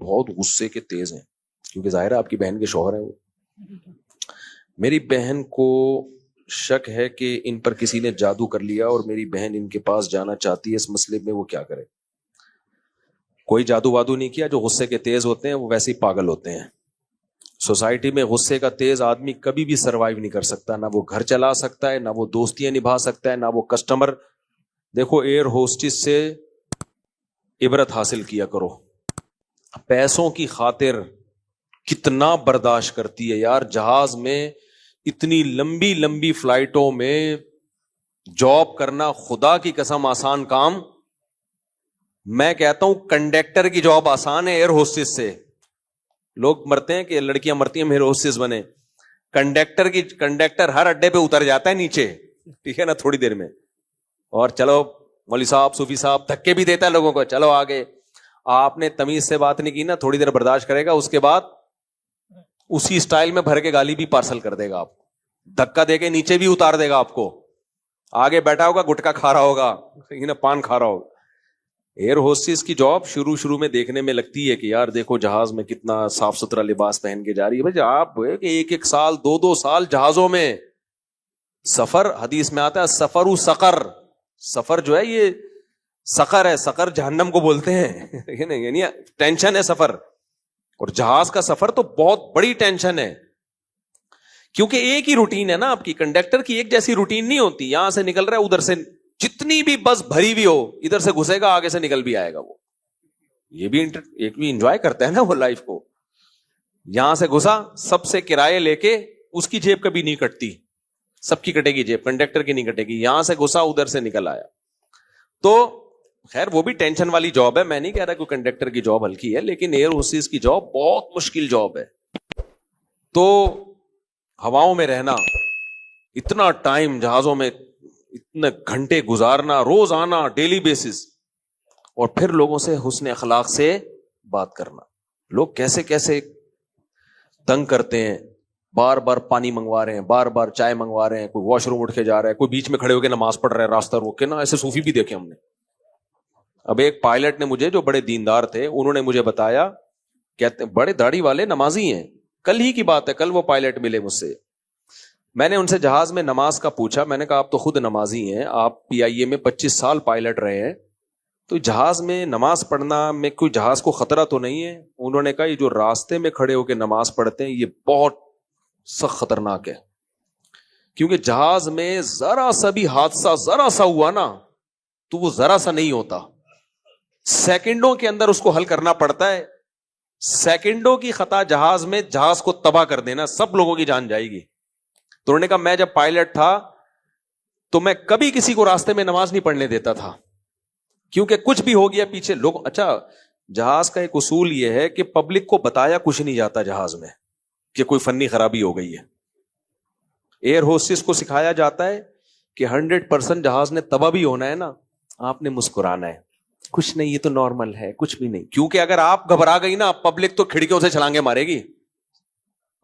بہت غصے کے تیز ہیں، کیونکہ ظاہر ہے آپ کی بہن کے شوہر ہیں وہ. میری بہن کو شک ہے کہ ان پر کسی نے جادو کر لیا اور میری بہن ان کے پاس جانا چاہتی ہے، اس مسئلے میں وہ کیا کرے؟ کوئی جادو وادو نہیں کیا. جو غصے کے تیز ہوتے ہیں وہ ویسے ہی پاگل ہوتے ہیں. سوسائٹی میں غصے کا تیز آدمی کبھی بھی سروائیو نہیں کر سکتا، نہ وہ گھر چلا سکتا ہے، نہ وہ دوستیاں نبھا سکتا ہے، نہ وہ کسٹمر. دیکھو ایئر ہوسٹس سے عبرت حاصل کیا کرو، پیسوں کی خاطر کتنا برداشت کرتی ہے یار. جہاز میں اتنی لمبی لمبی فلائٹوں میں جاب کرنا خدا کی قسم آسان کام. میں کہتا ہوں کنڈکٹر کی جاب آسان ہے ایئر ہوسٹس سے. لوگ مرتے ہیں کہ لڑکیاں مرتی ہیں ایئر ہوسٹس بنے. کنڈکٹر ہر اڈے پہ اتر جاتا ہے نیچے، ٹھیک ہے نا، تھوڑی دیر میں، اور چلو مولوی صاحب صوفی صاحب دھکے بھی دیتا ہے لوگوں کو، چلو آگے. آپ نے تمیز سے بات نہیں کی نا، تھوڑی دیر برداشت کرے گا، اس کے بعد اسی سٹائل میں بھر کے گالی بھی پارسل کر دے گا. آپ دھکا دے کے نیچے بھی اتار دے گا آپ کو. آگے بیٹھا ہوگا گٹکا کھا رہا ہوگا، پان کھا رہا ہوگا. ایئر ہوسٹس کی جاب شروع میں دیکھنے میں لگتی ہے کہ یار دیکھو جہاز میں کتنا صاف ستھرا لباس پہن کے جا رہی ہے. بھائی آپ ایک سال دو سال جہازوں میں سفر، حدیث میں آتا ہے سفر سقر. سفر جو ہے یہ سقر ہے، سقر جہنم کو بولتے ہیں، یعنی ٹینشن ہے سفر. اور جہاز کا سفر تو بہت بڑی ٹینشن ہے، کیونکہ ایک ہی روٹین ہے نا آپ کی. کنڈکٹر کی ایک جیسی روٹین نہیں ہوتی. یہاں سے نکل رہا ہے، ادھر سے جتنی بھی بس بھری ہوئی ہو ادھر سے گھسے گا، آگے سے نکل بھی آئے گا. وہ یہ بھی ایک بھی انجوائے کرتا ہے نا وہ لائف کو. یہاں سے گھسا، سب سے کرائے لے کے، اس کی جیب کبھی نہیں کٹتی، سب کی کٹے گی جیب، کنڈکٹر کی نہیں کٹے گی. یہاں سے گھسا ادھر سے نکل آیا. تو خیر وہ بھی ٹینشن والی جاب ہے، میں نہیں کہہ رہا کہ کنڈکٹر کی جاب ہلکی ہے، لیکن ایئر ہوسٹس کی جاب بہت مشکل جاب ہے. تو ہواؤں میں رہنا، اتنا ٹائم جہازوں میں، اتنے گھنٹے گزارنا روزانہ ڈیلی بیسس، اور پھر لوگوں سے حسن اخلاق سے بات کرنا. لوگ کیسے کیسے تنگ کرتے ہیں، بار بار پانی منگوا رہے ہیں، بار بار چائے منگوا رہے ہیں، کوئی واش روم اٹھ کے جا رہا ہے، کوئی بیچ میں کھڑے ہو کے نماز پڑھ رہا ہے راستہ روک کے نا. ایسے صوفی بھی دیکھے ہم نے. اب ایک پائلٹ نے مجھے، جو بڑے دیندار تھے، انہوں نے مجھے بتایا، کہتے بڑے داڑھی والے نمازی ہیں. کل ہی کی بات ہے، کل وہ پائلٹ ملے مجھ سے. میں نے ان سے جہاز میں نماز کا پوچھا. میں نے کہا آپ تو خود نمازی ہیں، آپ PIA میں 25 سال پائلٹ رہے ہیں، تو جہاز میں نماز پڑھنا میں کوئی جہاز کو خطرہ تو نہیں ہے؟ انہوں نے کہا یہ جو راستے میں کھڑے ہو کے نماز پڑھتے ہیں یہ بہت سخت خطرناک ہے، کیونکہ جہاز میں ذرا سا بھی حادثہ ذرا سا ہوا نا تو وہ ذرا سا نہیں ہوتا، سیکنڈوں کے اندر اس کو حل کرنا پڑتا ہے. سیکنڈوں کی خطا جہاز میں جہاز کو تباہ کر دینا، سب لوگوں کی جان جائے گی. تو انہوں نے کہا میں جب پائلٹ تھا تو میں کبھی کسی کو راستے میں نماز نہیں پڑھنے دیتا تھا، کیونکہ کچھ بھی ہو گیا پیچھے لوگ. اچھا جہاز کا ایک اصول یہ ہے کہ پبلک کو بتایا کچھ نہیں جاتا جہاز میں کہ کوئی فنی خرابی ہو گئی ہے. ایئر ہوسٹس کو سکھایا جاتا ہے کہ 100% جہاز نے تباہ بھی ہونا ہے نا، آپ نے مسکرانا ہے، کچھ نہیں، یہ تو نارمل ہے، کچھ بھی نہیں. کیونکہ اگر آپ گھبرا گئی نا، پبلک تو کھڑکیوں سے چھلانگے مارے گی.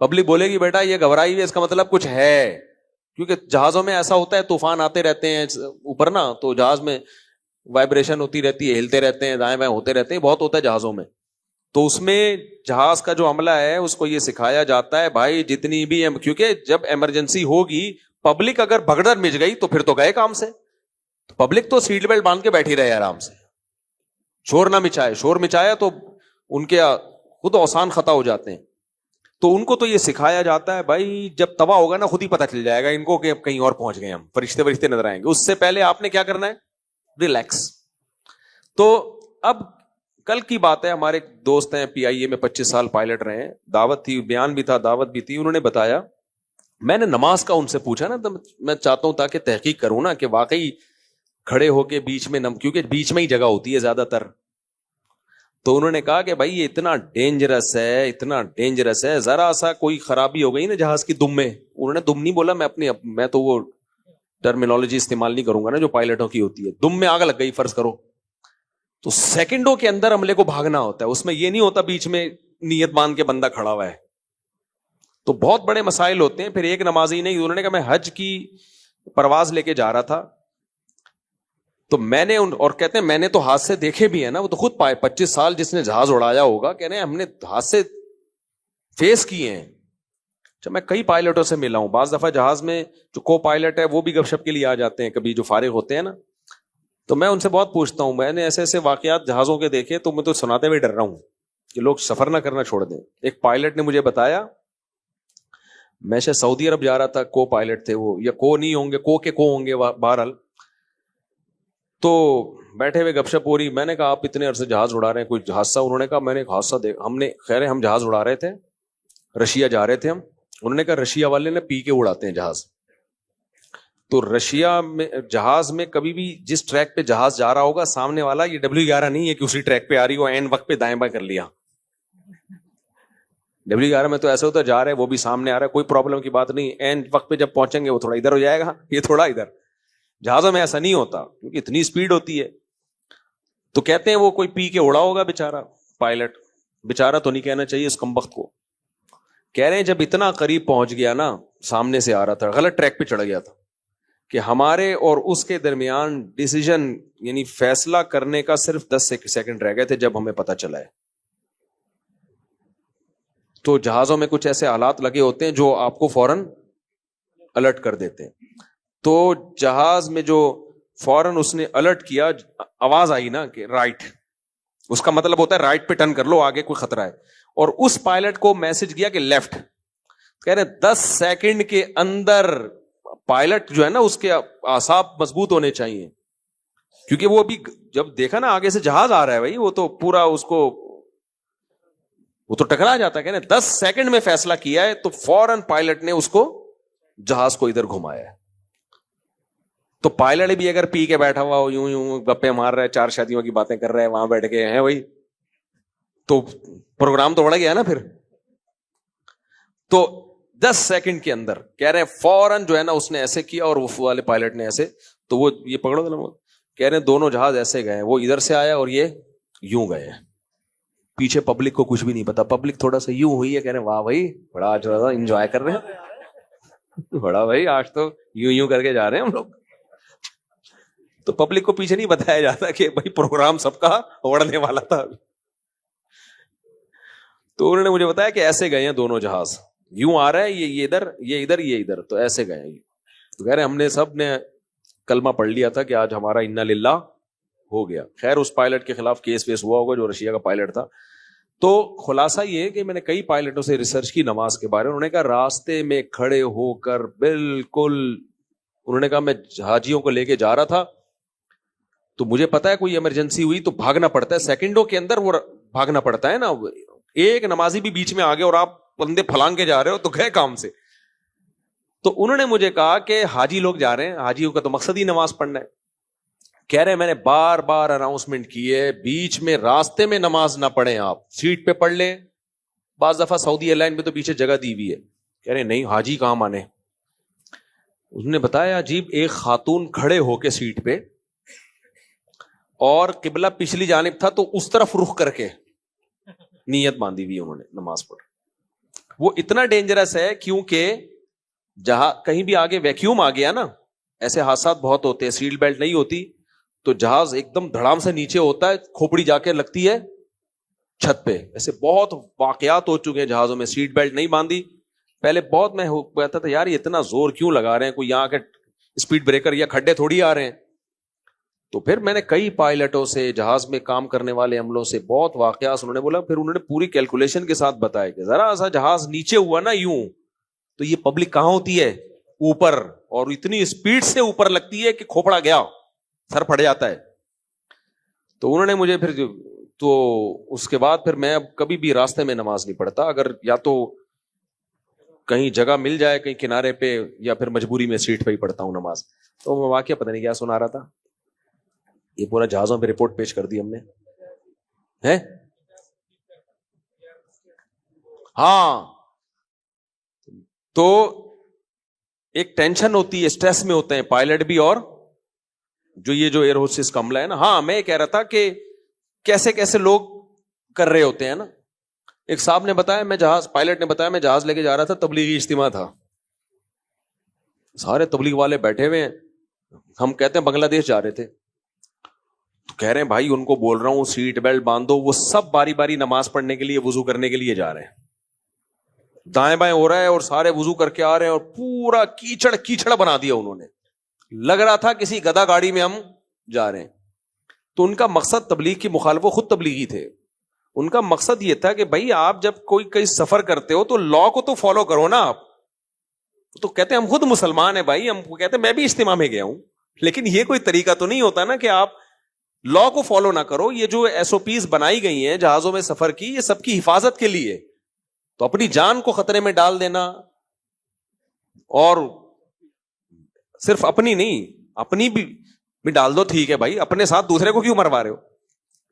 پبلک بولے گی بیٹا یہ گھبرائی ہوئی، اس کا مطلب کچھ ہے. کیونکہ جہازوں میں ایسا ہوتا ہے، طوفان آتے رہتے ہیں اوپر نا، تو جہاز میں وائبریشن ہوتی رہتی ہے، ہلتے رہتے ہیں، دائیں بائیں ہوتے رہتے ہیں، بہت ہوتا ہے جہازوں میں. تو اس میں جہاز کا جو عملہ ہے اس کو یہ سکھایا جاتا ہے بھائی جتنی بھی، کیونکہ جب ایمرجنسی ہوگی، پبلک اگر بھگدڑ مچ گئی تو پھر تو گئے کام سے. تو پبلک تو سیٹ بیلٹ باندھ کے بیٹھی رہے آرام سے، شور نہ مچائے. شور مچایا تو ان کے خود اوسان خطا ہو جاتے ہیں. تو ان کو تو یہ سکھایا جاتا ہے بھائی جب تباہ ہوگا نا خود ہی پتہ چل جائے گا ان کو کہ اب کہیں اور پہنچ گئے، ہم فرشتے نظر آئیں گے. اس سے پہلے آپ نے کیا کرنا ہے؟ ریلیکس. تو اب کل کی بات ہے، ہمارے دوست ہیں PIA میں 25 سال پائلٹ رہے ہیں، دعوت تھی، بیان بھی تھا، دعوت بھی تھی. انہوں نے بتایا، میں نے نماز کا ان سے پوچھا نا، تو میں چاہتا ہوں تاکہ تحقیق کروں نا کہ واقعی کھڑے ہو کے بیچ میں کیونکہ بیچ میں ہی جگہ ہوتی ہے زیادہ تر. تو انہوں نے کہا کہ بھائی یہ اتنا ڈینجرس ہے، اتنا ڈینجرس ہے، ذرا سا کوئی خرابی ہو گئی نا جہاز کی دم میں. انہوں نے دم نہیں بولا، میں تو وہ ٹرمینالوجی استعمال نہیں کروں گا نا جو پائلٹوں کی ہوتی ہے. دم میں آگ لگ گئی فرض کرو، تو سیکنڈوں کے اندر عملے کو بھاگنا ہوتا ہے. اس میں یہ نہیں ہوتا بیچ میں نیت باندھ کے بندہ کھڑا ہوا ہے. تو بہت بڑے مسائل ہوتے ہیں. پھر ایک نمازی نہیں، انہوں نے کہا میں حج کی پرواز لے کے جا رہا تھا، تو میں نے اور کہتے ہیں میں نے تو ہاتھ سے دیکھے بھی ہیں نا, وہ تو خود پائے 25 سال جس نے جہاز اڑایا ہوگا, کہہ رہے ہیں ہم نے ہاتھ سے فیس کیے ہیں. جب میں کئی پائلٹوں سے ملا ہوں, بعض دفعہ جہاز میں جو کو پائلٹ ہے وہ بھی گپ شپ کے لیے آ جاتے ہیں کبھی, جو فارغ ہوتے ہیں نا, تو میں ان سے بہت پوچھتا ہوں. میں نے ایسے ایسے واقعات جہازوں کے دیکھے تو میں تو سناتے ہوئے ڈر رہا ہوں کہ لوگ سفر نہ کرنا چھوڑ دیں. ایک پائلٹ نے مجھے بتایا, میں شاید سعودی عرب جا رہا تھا, کو پائلٹ تھے وہ, یا کو نہیں ہوں گے, کو ہوں گے بہرحال. تو بیٹھے ہوئے گپ شپ ہو رہی, میں نے کہا آپ اتنے عرصے جہاز اڑا رہے ہیں, کوئی حادثہ؟ انہوں نے کہا میں نے ایک حادثہ دیکھا. ہم نے خیر ہم جہاز اڑا رہے تھے, رشیا جا رہے تھے ہم. انہوں نے کہا رشیا والے نے پی کے اڑاتے ہیں جہاز. تو رشیا میں جہاز میں کبھی بھی جس ٹریک پہ جہاز جا رہا ہوگا, سامنے والا یہ W11 نہیں ہے کہ اسی ٹریک پہ آ رہی ہو, این وقت پہ دائیں بائیں کر لیا. W11 میں تو ایسا ہوتا ہے جا رہے وہ بھی سامنے آ رہا ہے, کوئی پرابلم کی بات نہیں, این وقت پہ جب پہنچیں گے وہ تھوڑا ادھر ہو جائے گا, یہ تھوڑا ادھر. جہازوں میں ایسا نہیں ہوتا کیونکہ اتنی سپیڈ ہوتی ہے. تو کہتے ہیں وہ کوئی پی کے اڑا ہوگا بیچارہ پائلٹ, بیچارہ تو نہیں کہنا چاہیے اس کم وقت کو. کہہ رہے ہیں جب اتنا قریب پہنچ گیا نا, سامنے سے آ رہا تھا, غلط ٹریک پہ چڑھ گیا تھا, کہ ہمارے اور اس کے درمیان ڈیسیژن یعنی فیصلہ کرنے کا صرف 10 سیکنڈ رہ گئے تھے جب ہمیں پتہ چلا ہے. تو جہازوں میں کچھ ایسے حالات لگے ہوتے ہیں جو آپ کو فوراً الرٹ کر دیتے ہیں. تو جہاز میں جو فوراً اس نے الرٹ کیا, آواز آئی نا کہ رائٹ, اس کا مطلب ہوتا ہے رائٹ پہ ٹرن کر لو, آگے کوئی خطرہ ہے. اور اس پائلٹ کو میسج گیا کہ لیفٹ. کہہ رہے 10 سیکنڈ کے اندر پائلٹ جو ہے نا اس کے اعصاب مضبوط ہونے چاہیے, کیونکہ وہ ابھی جب دیکھا نا آگے سے جہاز آ رہا ہے بھائی, وہ تو پورا اس کو وہ تو ٹکرا جاتا ہے. کہنے 10 سیکنڈ میں فیصلہ کیا ہے تو فوراً پائلٹ نے اس کو جہاز کو ادھر گھمایا ہے. تو پائلٹ بھی اگر پی کے بیٹھا ہوا ہو, یوں یوں گپے مار رہا ہے, 4 شادیوں کی باتیں کر رہا ہے وہاں بیٹھ کے ہیں بھائی, تو پروگرام تو بڑھ گیا نا پھر. تو 10 سیکنڈ کے اندر کہہ رہے ہیں فوراً جو ہے نا اس نے ایسے کیا اور وہ والے پائلٹ نے ایسے, تو وہ یہ پکڑو, کہہ رہے ہیں دونوں جہاز ایسے گئے, وہ ادھر سے آیا اور یہ یوں گئے. پیچھے پبلک کو کچھ بھی نہیں پتا, پبلک تھوڑا سا یوں ہوئی ہے, کہہ رہے ہیں واہ بھائی بڑا آج انجوائے کر رہے ہیں, بڑا بھائی آج تو یوں یوں کر کے جا رہے ہیں ہم لوگ. تو پبلک کو پیچھے نہیں بتایا جاتا کہ بھائی پروگرام سب کا اڑنے والا تھا. تو انہوں نے مجھے بتایا کہ ایسے گئے ہیں دونوں جہاز, یوں آ رہا ہے یہ ادھر, یہ ادھر, یہ ادھر, تو ایسے گئے ہیں. تو کہہ رہے ہم نے سب نے کلمہ پڑھ لیا تھا کہ آج ہمارا انا للہ ہو گیا. خیر اس پائلٹ کے خلاف کیس ویس ہوا ہوگا جو رشیا کا پائلٹ تھا. تو خلاصہ یہ ہے کہ میں نے کئی پائلٹوں سے ریسرچ کی نماز کے بارے میں. انہوں نے کہا راستے میں کھڑے ہو کر بالکل, انہوں نے کہا میں حاجیوں کو لے کے جا رہا تھا تو مجھے پتا ہے کوئی ایمرجنسی ہوئی تو بھاگنا پڑتا ہے, سیکنڈوں کے اندر وہ بھاگنا پڑتا ہے نا. ایک نمازی بھی بیچ میں آگے اور آپ بندے پھلانگ کے جا رہے ہو تو گئے کام سے. تو انہوں نے مجھے کہا کہ حاجی لوگ جا رہے ہیں, حاجیوں کا تو مقصد ہی نماز پڑھنا ہے. کہہ رہے میں نے بار بار اناؤنسمنٹ کی ہے بیچ میں راستے میں نماز نہ پڑھیں, آپ سیٹ پہ پڑھ لیں. بعض دفعہ سعودی ایئر لائن پہ تو پیچھے جگہ دی ہوئی ہے. کہہ رہے نہیں حاجی کہاں مانے. اس نے بتایا عجیب, ایک خاتون کھڑے ہو کے سیٹ پہ اور قبلہ پچھلی جانب تھا تو اس طرف رخ کر کے نیت باندھی ہوئی انہوں نے نماز پڑھ. وہ اتنا ڈینجرس ہے کیونکہ جہاں کہیں بھی آگے ویکیوم آ گیا نا, ایسے حادثات بہت ہوتے ہیں, سیٹ بیلٹ نہیں ہوتی تو جہاز ایک دم دھڑام سے نیچے ہوتا ہے, کھوپڑی جا کے لگتی ہے چھت پہ. ایسے بہت واقعات ہو چکے ہیں جہازوں میں, سیٹ بیلٹ نہیں باندھی. پہلے بہت میں کہتا تھا یار یہ اتنا زور کیوں لگا رہے ہیں, کوئی یہاں کے اسپیڈ بریکر یا کھڈے تھوڑی آ رہے ہیں. تو پھر میں نے کئی پائلٹوں سے, جہاز میں کام کرنے والے عملوں سے بہت واقعات, انہوں نے بولا, پھر انہوں نے پوری کیلکولیشن کے ساتھ بتایا کہ ذرا سا جہاز نیچے ہوا نا یوں تو یہ پبلک کہاں ہوتی ہے اوپر, اور اتنی اسپیڈ سے اوپر لگتی ہے کہ کھوپڑا گیا سر پھٹ جاتا ہے. تو انہوں نے مجھے پھر تو اس کے بعد پھر میں اب کبھی بھی راستے میں نماز نہیں پڑھتا, اگر یا تو کہیں جگہ مل جائے کہیں کنارے پہ یا پھر مجبوری میں سیٹ پہ ہی پڑھتا ہوں نماز. تو میں واقعہ پتہ نہیں کیا سنا رہا تھا, یہ پورا جہازوں پہ رپورٹ پیش کر دی ہم نے ہے. ہاں تو ایک ٹینشن ہوتی ہے, اسٹریس میں ہوتے ہیں پائلٹ بھی اور جو یہ جو ایئر ہوسٹس کا عملہ ہے نا. ہاں میں یہ کہہ رہا تھا کہ کیسے کیسے لوگ کر رہے ہوتے ہیں نا. ایک صاحب نے بتایا, میں جہاز پائلٹ نے بتایا میں جہاز لے کے جا رہا تھا, تبلیغی اجتماع تھا, سارے تبلیغ والے بیٹھے ہوئے ہیں, ہم کہتے ہیں بنگلہ دیش جا رہے تھے. تو کہہ رہے ہیں بھائی ان کو بول رہا ہوں سیٹ بیلٹ باندھو, وہ سب باری باری نماز پڑھنے کے لیے وضو کرنے کے لیے جا رہے ہیں, دائیں بائیں ہو رہا ہے اور سارے وضو کر کے آ رہے ہیں اور پورا کیچڑ کیچڑ بنا دیا انہوں نے, لگ رہا تھا کسی گدا گاڑی میں ہم جا رہے ہیں. تو ان کا مقصد تبلیغ کی مخالف, وہ خود تبلیغی تھے, ان کا مقصد یہ تھا کہ بھائی آپ جب کوئی کہیں سفر کرتے ہو تو لا کو تو فالو کرو نا آپ. تو کہتے ہیں ہم خود مسلمان ہیں بھائی, ہم کہتے ہیں میں بھی اجتماع میں گیا ہوں, لیکن یہ کوئی طریقہ تو نہیں ہوتا نا کہ آپ لا کو فالو نہ کرو. یہ جو ایس او پیز بنائی گئی ہیں جہازوں میں سفر کی, یہ سب کی حفاظت کے لیے, تو اپنی جان کو خطرے میں ڈال دینا, اور صرف اپنی نہیں اپنی بھی ڈال دو, ٹھیک ہے بھائی, اپنے ساتھ دوسرے کو کیوں مروا رہے ہو.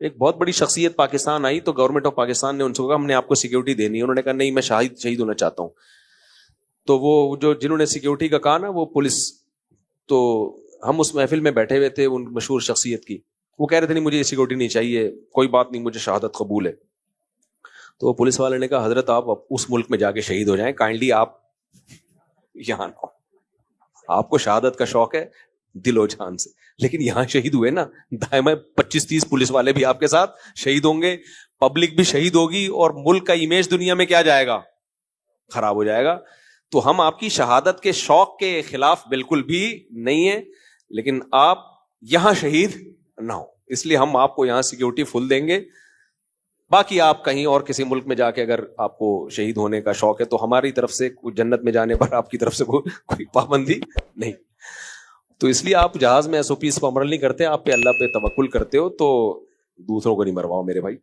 ایک بہت بڑی شخصیت پاکستان آئی تو گورنمنٹ آف پاکستان نے ان سے کہا ہم نے آپ کو سیکیورٹی دینی ہے. انہوں نے کہا نہیں, میں شہید ہونا چاہتا ہوں. تو وہ جو جنہوں نے سیکیورٹی کا کہا نا, وہ پولیس, تو ہم اس محفل میں بیٹھے ہوئے تھے ان مشہور شخصیت کی, وہ کہہ رہے تھے نہیں مجھے سیکیورٹی نہیں چاہیے, کوئی بات نہیں, مجھے شہادت قبول ہے. تو پولیس والے نے کہا حضرت آپ اس ملک میں جا کے شہید ہو جائیں, کائنڈلی آپ یہاں نہ, آپ کو شہادت کا شوق ہے دل و جان سے, لیکن یہاں شہید ہوئے نا, دائیں 25-30 پولیس والے بھی آپ کے ساتھ شہید ہوں گے, پبلک بھی شہید ہوگی, اور ملک کا امیج دنیا میں کیا جائے گا, خراب ہو جائے گا. تو ہم آپ کی شہادت کے شوق کے خلاف بالکل بھی نہیں ہیں, لیکن آپ یہاں شہید نہ ہو, اس لیے ہم آپ کو یہاں سیکیورٹی فل دیں گے. باقی آپ کہیں اور کسی ملک میں جا کے اگر آپ کو شہید ہونے کا شوق ہے تو ہماری طرف سے جنت میں جانے پر آپ کی طرف سے کوئی پابندی نہیں. تو اس لیے آپ جہاز میں ایس او پیز پر عمل نہیں کرتے, آپ پہ اللہ پہ توکل کرتے ہو, تو دوسروں کو نہیں مرواؤ میرے بھائی.